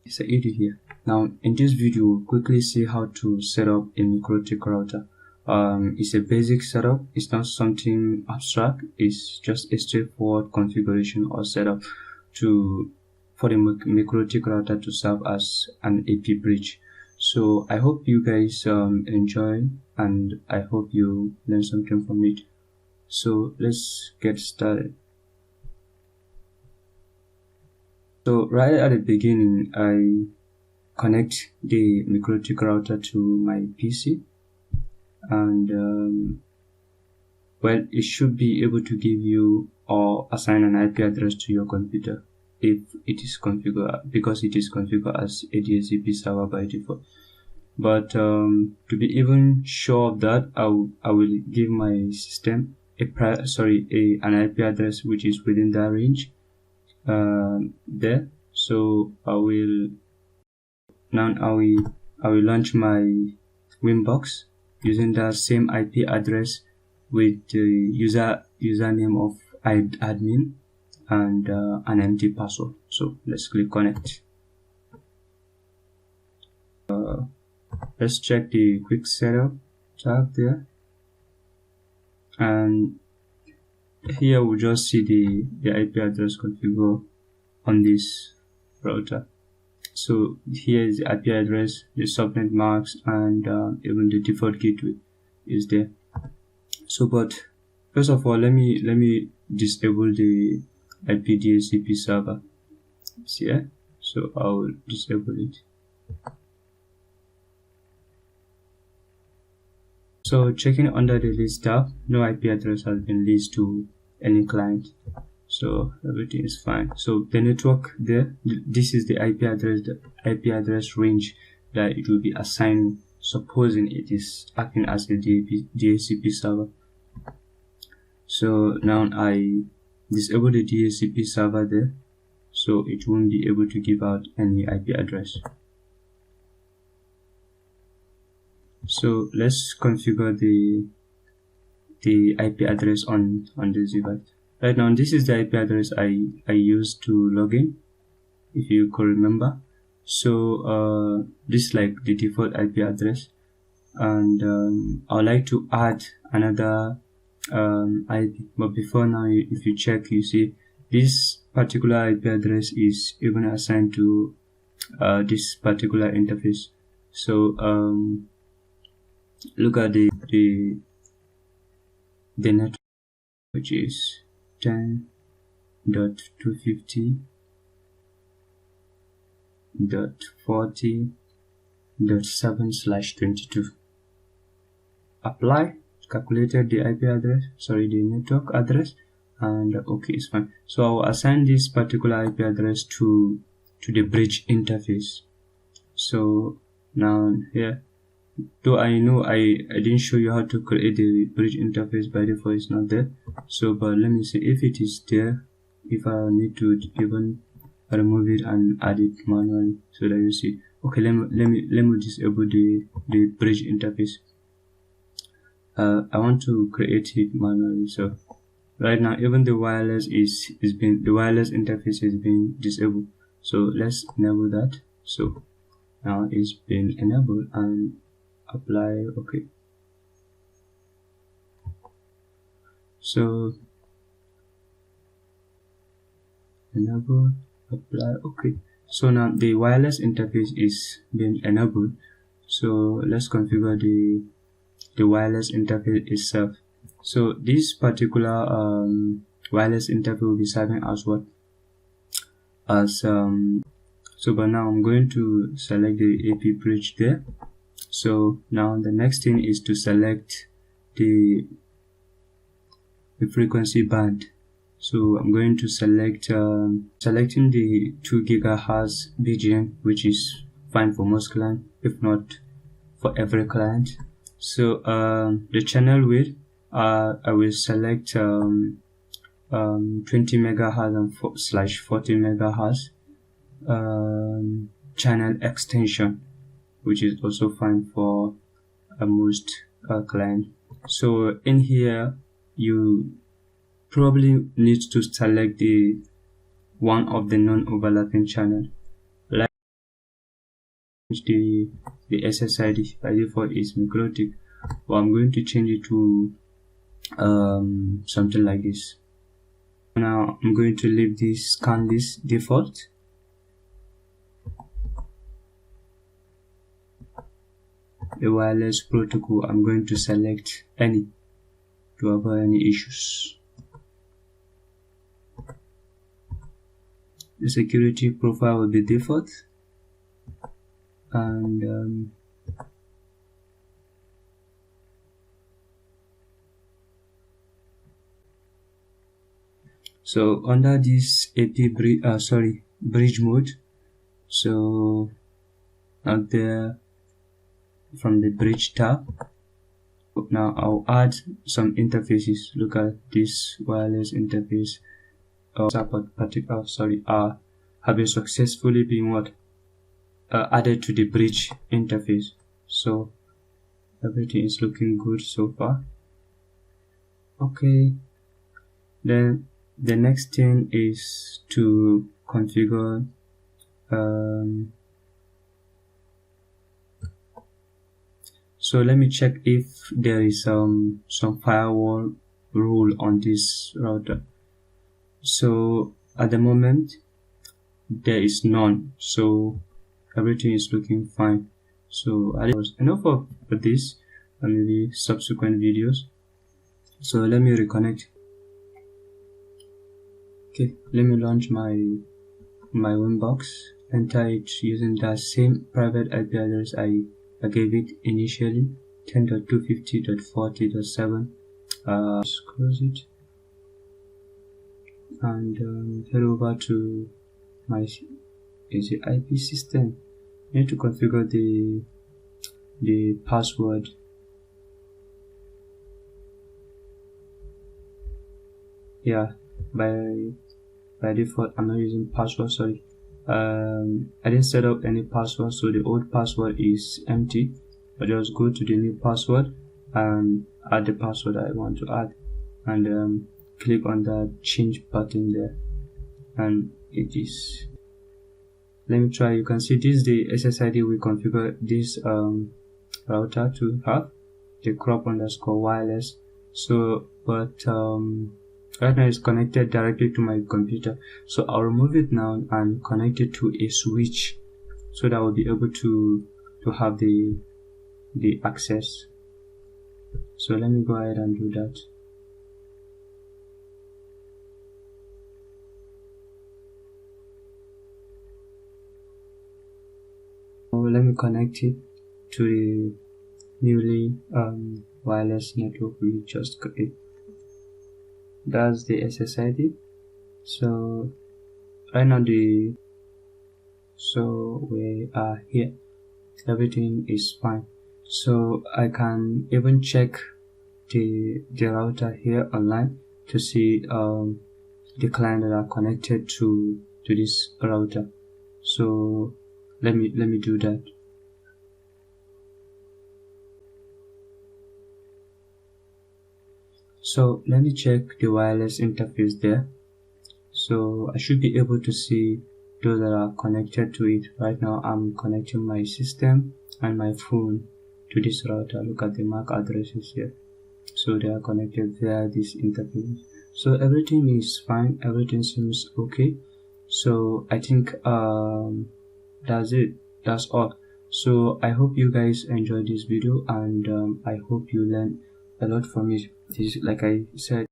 SSID here. Now in this video we'll quickly see how to set up a MikroTik router. It's a basic setup. It's not something abstract. It's just a straightforward configuration or setup for the MikroTik router to serve as an AP bridge. So I hope you guys enjoy, and I hope you learn something from it. So let's get started. So right at the beginning, I connect the MikroTik router to my PC, and well, it should be able to give you or assign an IP address to your computer if it is configured, because it is configured as a DHCP server by default. But to be even sure of that, I will give my system an IP address which is within that range there. So I will launch my winbox using that same IP address with the username of admin and an empty password. So let's click connect. Let's check the quick setup tab there, and here we'll just see the IP address configured on this router. So here is the IP address, the subnet marks, and even the default gateway is there. So but first of all, let me disable the IP DHCP server. See here? So I will disable it. So checking under the list tab, no IP address has been leased to any client, so everything is fine. So the network there, this is the IP address range that it will be assigned, supposing it is acting as a DHCP server. So now I disable the DHCP server there, so it won't be able to give out any IP address. So let's configure the IP address on this device. Right now, this is the IP address I used to log in, if you could remember. So this is like the default IP address, and I would like to add another IP. But before now, if you check, you see this particular IP address is even assigned to this particular interface. So look at the network, which is 10.250.40.7/22. Apply, calculated the IP address, the network address, and okay, it's fine. So I will assign this particular IP address to the bridge interface. So now here, though I know I didn't show you how to create the bridge interface by default, it's not there. So but let me see if it is there, if I need to even remove it and add it manually, so that you see. Okay, let me disable the bridge interface. I want to create it manually. So right now, even the wireless the wireless interface is being disabled. So let's enable that. So now it's been enabled, and apply. Okay, so enable, apply. Okay, so now the wireless interface is being enabled. So let's configure the wireless interface itself. So this particular wireless interface will be serving as what? So but now I'm going to select the AP bridge there. So now the next thing is to select the frequency band. So I'm going to select selecting the 2 GHz BGM, which is fine for most clients, if not for every client. So the channel width, I will select 20 MHz and /40 MHz. Channel extension, which is also fine for most clients. So in here, you probably need to select one of the non-overlapping channel. the SSID. By default is MikroTik, but I'm going to change it to something like this. Now I'm going to leave this scan list default. The wireless protocol, I'm going to select any to avoid any issues. The security profile will be default, and so under this AP bridge mode, so out there from the bridge tab, now I'll add some interfaces. Look at this wireless interface. Have been successfully been added to the bridge interface. So everything is looking good so far. Okay, then the next thing is to configure so let me check if there is some firewall rule on this router. So at the moment there is none, so everything is looking fine. So enough of this and maybe subsequent videos. So let me reconnect. Okay, let me launch my winbox, enter it using that same private IP address I gave it initially, 10.250.40.7. Just close it and head over to my IP system. I need to configure the password. Yeah, by default I'm not using password, sorry. I didn't set up any password, so the old password is empty. But just go to the new password and add the password I want to add, and click on the change button there, and it is. Let me try. You can see this is the SSID we configure this router to have, the crop_wireless. So but right now it's connected directly to my computer, so I'll remove it now and connect it to a switch so that I'll be able to have the access. So let me go ahead and do that. Let me connect it to the newly wireless network we just created. That's the SSID. So right now we are here, everything is fine. So I can even check the router here online to see the client that are connected to this router. So let me do that. So let me check the wireless interface there. So I should be able to see those that are connected to it. Right now I'm connecting my system and my phone to this router. Look at the MAC addresses here. So they are connected via this interface. So everything is fine, everything seems okay. So I think that's it, that's all. So I hope you guys enjoyed this video, and I hope you learned a lot from it. This, like I said,